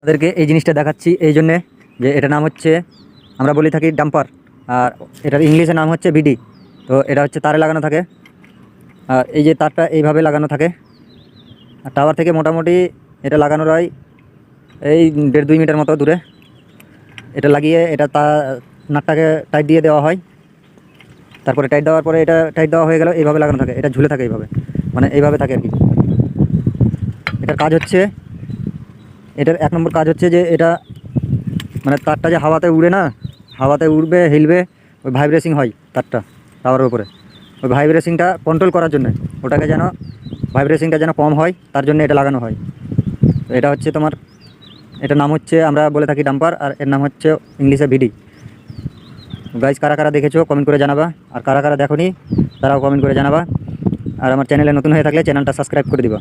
তাদেরকে এই জিনিসটা দেখাচ্ছি এই জন্যে যে এটার নাম হচ্ছে, আমরা বলে থাকি ডাম্পার, আর এটার ইংলিশে নাম হচ্ছে বিডি। তো এটা হচ্ছে তারে লাগানো থাকে, আর এই যে তারটা এইভাবে লাগানো থাকে। আর টাওয়ার থেকে মোটামুটি এটা লাগানোর হয় এই 1.5-2 মিটার মতো দূরে। এটা লাগিয়ে এটা নাটটাকে টাইট দিয়ে দেওয়া হয়। তারপরে টাইট দেওয়ার পরে এটা টাইট দেওয়া হয়ে গেল, এইভাবে লাগানো থাকে, এটা ঝুলে থাকে এইভাবে, মানে এইভাবে থাকে আর কি। এটার কাজ হচ্ছে, এটার 1 নম্বর কাজ হচ্ছে যে এটা মানে তারটা যে হাওয়াতে উড়ে না, হাওয়াতে উড়বে হিলবে, ওই ভাইব্রেশিং হয় তারটা টাওয়ারের উপরে। ওই ভাইব্রেশিংটা কন্ট্রোল করার জন্য, ওটাকে যেন ভাইব্রেশিংটা যেন কম হয় তার জন্য এটা লাগানো হয়। তো এটা হচ্ছে তোমার, এটার নাম হচ্ছে আমরা বলে থাকি ডাম্পার, আর এর নাম হচ্ছে ইংলিশে ভিডি। গাইজ কারা কারা দেখেছো কমেন্ট করে জানাবা, আর কারা কারা দেখোনি তারাও কমেন্ট করে জানাবা। আর আমার চ্যানেলে নতুন হয়ে থাকলে চ্যানেলটা সাবস্ক্রাইব করে দিবা।